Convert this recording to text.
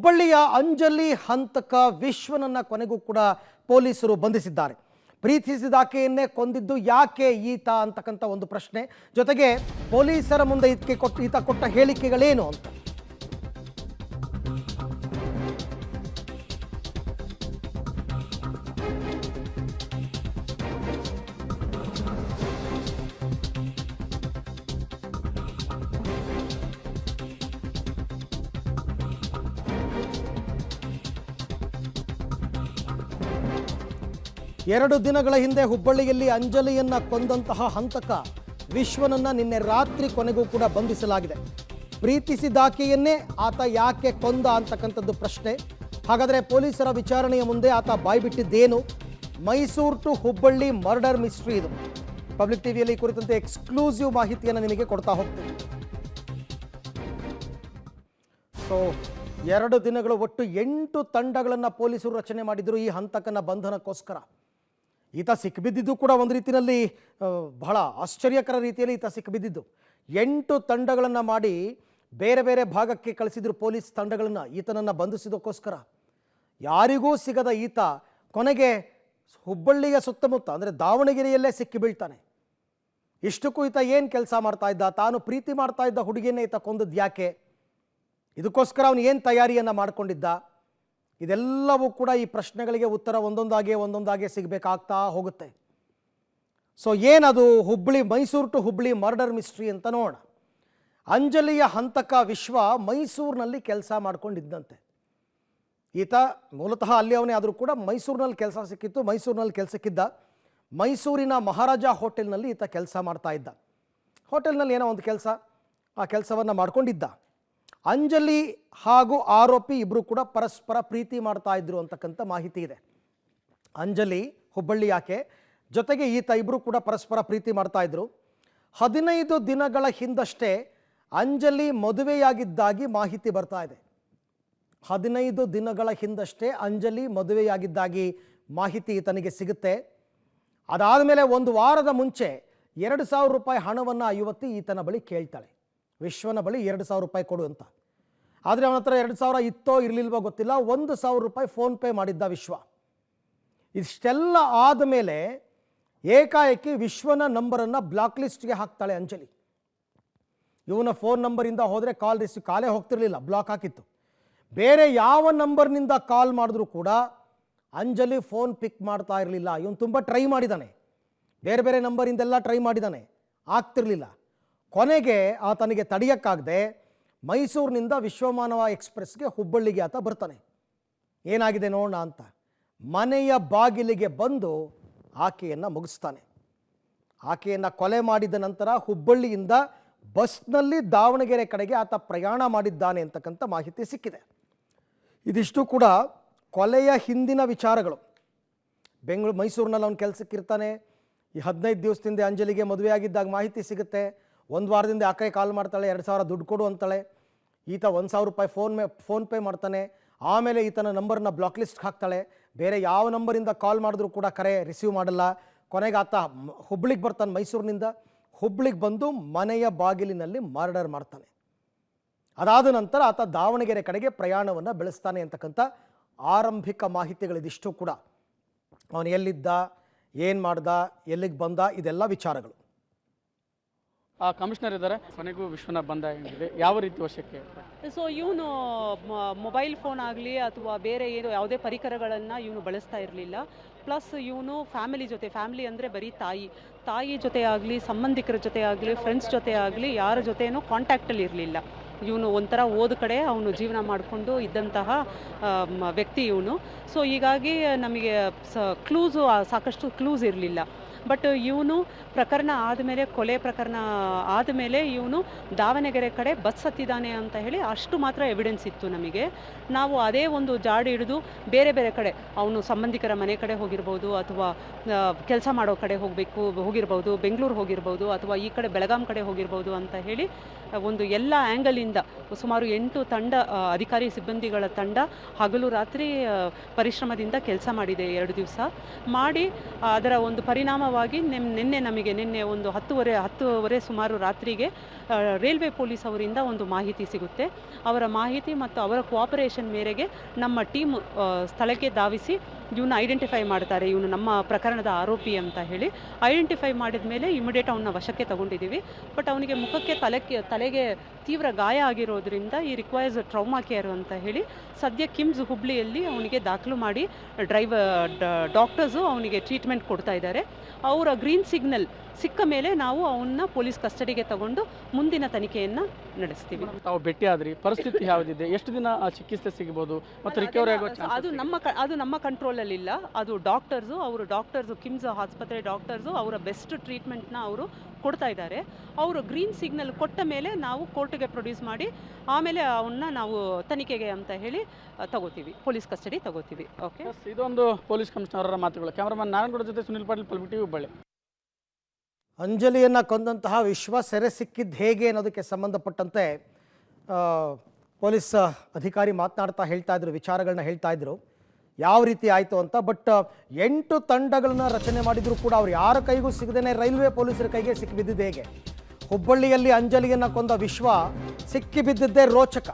ಹುಬ್ಬಳ್ಳಿಯ ಅಂಜಲಿ ಹಂತಕ ವಿಶ್ವನನ್ನ ಕೊನೆಗೂ ಕೂಡ ಪೊಲೀಸರು ಬಂಧಿಸಿದ್ದಾರೆ. ಪ್ರೀತಿಸಿದ ಆಕೆಯನ್ನೇ ಕೊಂದಿದ್ದು ಯಾಕೆ ಈತ ಅಂತಕ್ಕಂಥ ಒಂದು ಪ್ರಶ್ನೆ, ಜೊತೆಗೆ ಪೊಲೀಸರ ಮುಂದೆ ಈತ ಕೊಟ್ಟ ಹೇಳಿಕೆಗಳೇನು ಅಂತ. ಎರಡು ದಿನಗಳ ಹಿಂದೆ ಹುಬ್ಬಳ್ಳಿಯಲ್ಲಿ ಅಂಜಲಿಯನ್ನ ಕೊಂದಂತಹ ಹಂತಕ ವಿಶ್ವನನ್ನ ನಿನ್ನೆ ರಾತ್ರಿ ಕೊನೆಗೂ ಕೂಡ ಬಂಧಿಸಲಾಗಿದೆ. ಪ್ರೀತಿಸಿದಾಕೆಯನ್ನೇ ಆತ ಯಾಕೆ ಕೊಂದ ಅಂತಕ್ಕಂಥದ್ದು ಪ್ರಶ್ನೆ. ಹಾಗಾದರೆ ಪೊಲೀಸರ ವಿಚಾರಣೆಯ ಮುಂದೆ ಆತ ಬಾಯ್ಬಿಟ್ಟಿದ್ದೇನು? Mysuru to Hubballi murder mystery ಇದು. ಪಬ್ಲಿಕ್ ಟಿವಿಯಲ್ಲಿ ಈ ಕುರಿತಂತೆ ಎಕ್ಸ್ಕ್ಲೂಸಿವ್ ಮಾಹಿತಿಯನ್ನು ನಿಮಗೆ ಕೊಡ್ತಾ ಹೋಗ್ತೀನಿ. ಸೊ 2 ದಿನಗಳು ಒಟ್ಟು 8 ತಂಡಗಳನ್ನು ಪೊಲೀಸರು ರಚನೆ ಮಾಡಿದ್ರು ಈ ಹಂತಕನ ಬಂಧನಕ್ಕೋಸ್ಕರ. ಈತ ಸಿಕ್ಕಿಬಿದ್ದಿದ್ದು ಕೂಡ ಒಂದು ರೀತಿಯಲ್ಲಿ ಬಹಳ ಆಶ್ಚರ್ಯಕರ ರೀತಿಯಲ್ಲಿ ಈತ ಸಿಕ್ಕಿಬಿದ್ದಿದ್ದು. 8 ತಂಡಗಳನ್ನು ಮಾಡಿ ಬೇರೆ ಬೇರೆ ಭಾಗಕ್ಕೆ ಕಳಿಸಿದ್ರು ಪೊಲೀಸ್ ತಂಡಗಳನ್ನು ಈತನನ್ನು ಬಂಧಿಸಿದಕ್ಕೋಸ್ಕರ. ಯಾರಿಗೂ ಸಿಗದ ಈತ ಕೊನೆಗೆ ಹುಬ್ಬಳ್ಳಿಯ ಸುತ್ತಮುತ್ತ ಅಂದರೆ ದಾವಣಗೆರೆಯಲ್ಲೇ ಸಿಕ್ಕಿ ಬೀಳ್ತಾನೆ. ಇಷ್ಟಕ್ಕೂ ಈತ ಏನು ಕೆಲಸ ಮಾಡ್ತಾ ಇದ್ದ? ತಾನು ಪ್ರೀತಿ ಮಾಡ್ತಾ ಇದ್ದ ಹುಡುಗಿಯನ್ನೇ ಈತ ಕೊಂದದ್ದು ಯಾಕೆ? ಇದಕ್ಕೋಸ್ಕರ ಅವನು ಏನು ತಯಾರಿಯನ್ನು ಮಾಡಿಕೊಂಡಿದ್ದ? ಇದೆಲ್ಲವೂ ಕೂಡ ಈ ಪ್ರಶ್ನೆಗಳಿಗೆ ಉತ್ತರ ಒಂದೊಂದಾಗೆ ಸಿಗಬೇಕಾಗ್ತಾ ಹೋಗುತ್ತೆ. ಸೊ ಏನದು Mysuru to Hubballi murder mystery ಅಂತ ನೋಡೋಣ. ಅಂಜಲಿಯ ಹಂತಕ ವಿಶ್ವ ಮೈಸೂರಿನಲ್ಲಿ ಕೆಲಸ ಮಾಡ್ಕೊಂಡಿದ್ದಂತೆ. ಈತ ಮೂಲತಃ ಅಲ್ಲಿ ಅವನೇ ಆದರೂ ಕೂಡ ಮೈಸೂರಿನಲ್ಲಿ ಕೆಲಸ ಸಿಕ್ಕಿತ್ತು. ಮೈಸೂರಿನಲ್ಲಿ ಕೆಲಸಕ್ಕಿದ್ದ. ಮೈಸೂರಿನ ಮಹಾರಾಜ ಹೋಟೆಲ್ನಲ್ಲಿ ಈತ ಕೆಲಸ ಮಾಡ್ತಾ ಇದ್ದ. ಹೋಟೆಲ್ನಲ್ಲಿ ಏನೋ ಒಂದು ಕೆಲಸ, ಆ ಕೆಲಸವನ್ನು ಮಾಡ್ಕೊಂಡಿದ್ದ. ಅಂಜಲಿ ಹಾಗೂ ಆರೋಪಿ ಇಬ್ಬರು ಕೂಡ ಪರಸ್ಪರ ಪ್ರೀತಿ ಮಾಡ್ತಾ ಇದ್ರು ಅಂತಕ್ಕಂಥ ಮಾಹಿತಿ ಇದೆ. ಅಂಜಲಿ ಹುಬ್ಬಳ್ಳಿ ಆಕೆ ಜೊತೆಗೆ ಈತ ಇಬ್ಬರು ಕೂಡ ಪರಸ್ಪರ ಪ್ರೀತಿ ಮಾಡ್ತಾ ಇದ್ರು. 15 ದಿನಗಳ ಹಿಂದಷ್ಟೇ ಅಂಜಲಿ ಮದುವೆಯಾಗಿದ್ದಾಗಿ ಮಾಹಿತಿ ಬರ್ತಾ ಇದೆ. 15 ದಿನಗಳ ಹಿಂದಷ್ಟೇ ಅಂಜಲಿ ಮದುವೆಯಾಗಿದ್ದಾಗಿ ಮಾಹಿತಿ ಈತನಿಗೆ ಸಿಗುತ್ತೆ. ಅದಾದ ಮೇಲೆ 1 ವಾರದ ಮುಂಚೆ 2,000 ರೂಪಾಯಿ ಹಣವನ್ನು ಆ ಯುವತಿ ಈತನ ಬಳಿ ಕೇಳ್ತಾಳೆ. ವಿಶ್ವನ ಬಳಿ 2,000 ರೂಪಾಯಿ ಕೊಡು ಅಂತ. ಆದರೆ ಅವನ ಹತ್ರ 2,000 ಇತ್ತೋ ಇರಲಿಲ್ವೋ ಗೊತ್ತಿಲ್ಲ. 1,000 ರೂಪಾಯಿ ಫೋನ್ಪೇ ಮಾಡಿದ್ದ ವಿಶ್ವ. ಇಷ್ಟೆಲ್ಲ ಆದಮೇಲೆ ಏಕಾಏಕಿ ವಿಶ್ವನ ನಂಬರನ್ನು ಬ್ಲಾಕ್ ಲಿಸ್ಟ್ಗೆ ಹಾಕ್ತಾಳೆ ಅಂಜಲಿ. ಇವನ ಫೋನ್ ನಂಬರಿಂದ ಹೋದರೆ ಕಾಲೇ ಹೋಗ್ತಿರ್ಲಿಲ್ಲ, ಬ್ಲಾಕ್ ಹಾಕಿತ್ತು. ಬೇರೆ ಯಾವ ನಂಬರ್ನಿಂದ ಕಾಲ್ ಮಾಡಿದ್ರೂ ಕೂಡ ಅಂಜಲಿ ಫೋನ್ ಪಿಕ್ ಮಾಡ್ತಾ ಇರಲಿಲ್ಲ. ಇವನು ತುಂಬ ಟ್ರೈ ಮಾಡಿದ್ದಾನೆ, ಬೇರೆ ಬೇರೆ ನಂಬರಿಂದೆಲ್ಲ ಟ್ರೈ ಮಾಡಿದ್ದಾನೆ, ಆಗ್ತಿರ್ಲಿಲ್ಲ. ಕೊನೆಗೆ ಆತನಿಗೆ ತಡೆಯೋಕ್ಕಾಗದೆ ಮೈಸೂರಿನಿಂದ ವಿಶ್ವಮಾನವ ಎಕ್ಸ್ಪ್ರೆಸ್ಗೆ ಹುಬ್ಬಳ್ಳಿಗೆ ಆತ ಬರ್ತಾನೆ. ಏನಾಗಿದೆ ನೋಡೋಣ ಅಂತ ಮನೆಯ ಬಾಗಿಲಿಗೆ ಬಂದು ಆಕೆಯನ್ನು ಮುಗಿಸ್ತಾನೆ. ಆಕೆಯನ್ನು ಕೊಲೆ ಮಾಡಿದ ನಂತರ ಹುಬ್ಬಳ್ಳಿಯಿಂದ ಬಸ್ನಲ್ಲಿ ದಾವಣಗೆರೆ ಕಡೆಗೆ ಆತ ಪ್ರಯಾಣ ಮಾಡಿದ್ದಾನೆ ಅಂತಕ್ಕಂಥ ಮಾಹಿತಿ ಸಿಕ್ಕಿದೆ. ಇದಿಷ್ಟು ಕೂಡ ಕೊಲೆಯ ಹಿಂದಿನ ವಿಚಾರಗಳು. ಮೈಸೂರಿನಲ್ಲಿ ಅವನು ಕೆಲಸಕ್ಕಿರ್ತಾನೆ. ಈ 15 ದಿವಸದಿಂದ ಅಂಜಲಿಗೆ ಮದುವೆಯಾಗಿದ್ದಾಗ ಮಾಹಿತಿ ಸಿಗುತ್ತೆ. 1 ವಾರದಿಂದ ಆಕೆ ಕಾಲ್ ಮಾಡ್ತಾಳೆ, 2,000 ದುಡ್ಡು ಕೊಡು ಅಂತಾಳೆ. ಈತ 1,000 ರೂಪಾಯಿ ಫೋನ್ಪೇ ಮಾಡ್ತಾನೆ. ಆಮೇಲೆ ಈತನ ನಂಬರ್ನ ಬ್ಲಾಕ್ ಲಿಸ್ಟ್ ಹಾಕ್ತಾಳೆ. ಬೇರೆ ಯಾವ ನಂಬರಿಂದ ಕಾಲ್ ಮಾಡಿದ್ರೂ ಕೂಡ ಕರೆ ರಿಸೀವ್ ಮಾಡಲ್ಲ. ಕೊನೆಗೆ ಆತ ಹುಬ್ಬಳ್ಳಿಗೆ ಬರ್ತಾನೆ. ಮೈಸೂರಿನಿಂದ ಹುಬ್ಬಳ್ಳಿಗೆ ಬಂದು ಮನೆಯ ಬಾಗಿಲಿನಲ್ಲಿ ಮರ್ಡರ್ ಮಾಡ್ತಾನೆ. ಅದಾದ ನಂತರ ಆತ ದಾವಣಗೆರೆ ಕಡೆಗೆ ಪ್ರಯಾಣವನ್ನು ಬೆಳೆಸ್ತಾನೆ ಅಂತಕ್ಕಂಥ ಆರಂಭಿಕ ಮಾಹಿತಿಗಳಿದಿಷ್ಟು ಕೂಡ. ಅವನು ಎಲ್ಲಿದ್ದ, ಏನು ಮಾಡ್ದ, ಎಲ್ಲಿಗೆ ಬಂದ, ಇದೆಲ್ಲ ವಿಚಾರಗಳು. ಕಮಿಷನರ್ ಇದ್ದಾರೆ. ಕೊನೆಗೂ ವಿಶ್ವನ ಬಂಧ ಏನಿದೆ, ಯಾವ ರೀತಿ ವಶಕ್ಕೆ? ಸೊ ಇವನು ಮೊಬೈಲ್ ಫೋನ್ ಆಗಲಿ ಅಥವಾ ಬೇರೆ ಏನು ಯಾವುದೇ ಪರಿಕರಗಳನ್ನು ಇವನು ಬಳಸ್ತಾ ಇರಲಿಲ್ಲ. ಪ್ಲಸ್ ಇವನು ಫ್ಯಾಮಿಲಿ ಅಂದರೆ ಬರೀ ತಾಯಿ ಜೊತೆ ಆಗಲಿ, ಸಂಬಂಧಿಕರ ಜೊತೆ ಆಗಲಿ, ಫ್ರೆಂಡ್ಸ್ ಜೊತೆ ಆಗಲಿ ಯಾರ ಜೊತೆನೂ ಕಾಂಟ್ಯಾಕ್ಟಲ್ಲಿ ಇರಲಿಲ್ಲ. ಇವನು ಒಂಥರ ಓದ ಕಡೆ ಅವನು ಜೀವನ ಮಾಡಿಕೊಂಡು ಇದ್ದಂತಹ ವ್ಯಕ್ತಿ ಇವನು. ಸೊ ಹೀಗಾಗಿ ನಮಗೆ ಸಾಕಷ್ಟು ಕ್ಲೂಸ್ ಇರಲಿಲ್ಲ. ಬಟ್ ಇವನು ಪ್ರಕರಣ ಆದಮೇಲೆ, ಕೊಲೆ ಪ್ರಕರಣ ಆದಮೇಲೆ ಇವನು ದಾವಣಗೆರೆ ಕಡೆ ಬಸ್ ಹತ್ತಿದ್ದಾನೆ ಅಂತ ಹೇಳಿ ಅಷ್ಟು ಮಾತ್ರ ಎವಿಡೆನ್ಸ್ ಇತ್ತು ನಮಗೆ. ನಾವು ಅದೇ ಒಂದು ಜಾಡಿ ಹಿಡಿದು ಬೇರೆ ಬೇರೆ ಕಡೆ ಅವನು ಸಂಬಂಧಿಕರ ಮನೆ ಕಡೆ ಹೋಗಿರ್ಬೋದು, ಅಥವಾ ಕೆಲಸ ಮಾಡೋ ಕಡೆ ಹೋಗಿರ್ಬೋದು, ಬೆಂಗಳೂರು ಹೋಗಿರ್ಬೋದು, ಅಥವಾ ಈ ಕಡೆ ಬೆಳಗಾಂ ಕಡೆ ಹೋಗಿರ್ಬೋದು ಅಂತ ಹೇಳಿ ಒಂದು ಎಲ್ಲ ಆ್ಯಂಗಲಿಂದ ತಂಡದಿಂದ ಸುಮಾರು 8 ತಂಡ ಅಧಿಕಾರಿ ಸಿಬ್ಬಂದಿಗಳ ತಂಡ ಹಗಲು ರಾತ್ರಿ ಪರಿಶ್ರಮದಿಂದ ಕೆಲಸ ಮಾಡಿದೆ 2 ದಿವಸ ಮಾಡಿ ಅದರ ಒಂದು ಪರಿಣಾಮವಾಗಿ ನಿನ್ನೆ ಒಂದು 10:30 ಸುಮಾರು ರಾತ್ರಿಗೆ ರೈಲ್ವೆ ಪೊಲೀಸ್ ಅವರಿಂದ ಒಂದು ಮಾಹಿತಿ ಸಿಗುತ್ತೆ. ಅವರ ಮಾಹಿತಿ ಮತ್ತು ಅವರ ಕೋಆಪರೇಷನ್ ಮೇರೆಗೆ ನಮ್ಮ ಟೀಮ್ ಸ್ಥಳಕ್ಕೆ ಧಾವಿಸಿ ಇವನ್ನ ಐಡೆಂಟಿಫೈ ಮಾಡ್ತಾರೆ, ಇವನು ನಮ್ಮ ಪ್ರಕರಣದ ಆರೋಪಿ ಅಂತ ಹೇಳಿ ಐಡೆಂಟಿಫೈ ಮಾಡಿದ ಮೇಲೆ ಇಮಿಡಿಯೇಟ್ ಅವನ್ನ ವಶಕ್ಕೆ ತಗೊಂಡಿದ್ದೀವಿ. ಬಟ್ ಅವನಿಗೆ ಮುಖಕ್ಕೆ ತಲೆಗೆ ತೀವ್ರ ಗಾಯ ಆಗಿರೋದ್ರಿಂದ ಈ ರಿಕ್ವೈರ್ಸ್ ಟ್ರೌಮಾ ಕೇರ್ ಅಂತ ಹೇಳಿ ಸದ್ಯ ಕಿಮ್ಸ್ ಹುಬ್ಳಿಯಲ್ಲಿ ಅವನಿಗೆ ದಾಖಲು ಮಾಡಿ ಡಾಕ್ಟರ್ಸು ಅವನಿಗೆ ಟ್ರೀಟ್ಮೆಂಟ್ ಕೊಡ್ತಾ ಇದ್ದಾರೆ. ಅವರ ಗ್ರೀನ್ ಸಿಗ್ನಲ್ ಸಿಕ್ಕ ಮೇಲೆ ನಾವು ಅವನ್ನ ಪೊಲೀಸ್ ಕಸ್ಟಡಿಗೆ ತಗೊಂಡು ಮುಂದಿನ ತನಿಖೆಯನ್ನು ನಡೆಸ್ತೀವಿ. ತಾವು ಭೇಟಿ ಆದ್ರಿ, ಪರಿಸ್ಥಿತಿ ಯಾವುದಿದೆ, ಎಷ್ಟು ದಿನ ಚಿಕಿತ್ಸೆ ಸಿಗಬಹುದು ಮತ್ತು ರಿಕವರಿ ಆಗೋ ಅದು ನಮ್ಮ ಕಂಟ್ರೋಲಲ್ಲಿಲ್ಲ. ಅದು ಡಾಕ್ಟರ್ಸು ಕಿಮ್ಸ್ ಆಸ್ಪತ್ರೆ ಡಾಕ್ಟರ್ಸು ಅವರ ಬೆಸ್ಟ್ ಟ್ರೀಟ್ಮೆಂಟ್ನ ಅವರು ಕೊಡ್ತಾ ಇದ್ದಾರೆ. ಅವರು ಗ್ರೀನ್ ಸಿಗ್ನಲ್ ಕೊಟ್ಟ ಮೇಲೆ ನಾವು ಕೋರ್ಟ್ಗೆ ಪ್ರೊಡ್ಯೂಸ್ ಮಾಡಿ ಆಮೇಲೆ ಅವನ್ನ ನಾವು ತನಿಖೆಗೆ ಅಂತ ಹೇಳಿ ತಗೋತೀವಿ, ಪೊಲೀಸ್ ಕಸ್ಟಡಿ ತಗೋತೀವಿ. ಓಕೆ, ಇದೊಂದು ಪೊಲೀಸ್ ಕಮಿಷನರ್ ಮಾತುಗಳು. ಕ್ಯಾಮರಾಮನ್ ನಾರಾಯಣಗೌಡ ಜೊತೆ ಸುನಿಲ್ ಪಾಟೀಲ್, ಪಲ್ವಿ ಟಿವಿ, ಹುಬ್ಬಳ್ಳಿ. ಅಂಜಲಿಯನ್ನು ಕೊಂದಂತಹ ವಿಶ್ವ ಸೆರೆ ಸಿಕ್ಕಿದ್ದು ಹೇಗೆ ಅನ್ನೋದಕ್ಕೆ ಸಂಬಂಧಪಟ್ಟಂತೆ ಪೊಲೀಸ್ ಅಧಿಕಾರಿ ಹೇಳ್ತಾ ಇದ್ರು, ವಿಚಾರಗಳನ್ನ ಹೇಳ್ತಾ ಇದ್ರು ಯಾವ ರೀತಿ ಆಯಿತು ಅಂತ. ಬಟ್ 8 ತಂಡಗಳನ್ನ ರಚನೆ ಮಾಡಿದ್ರು ಕೂಡ ಅವ್ರು ಯಾರ ಕೈಗೂ ಸಿಗದೇನೆ ರೈಲ್ವೆ ಪೊಲೀಸರ ಕೈಗೆ ಸಿಕ್ಕಿಬಿದ್ದಿದ್ದು ಹೇಗೆ? ಹುಬ್ಬಳ್ಳಿಯಲ್ಲಿ ಅಂಜಲಿಯನ್ನು ಕೊಂದ ವಿಶ್ವ ಸಿಕ್ಕಿಬಿದ್ದಿದ್ದೇ ರೋಚಕ.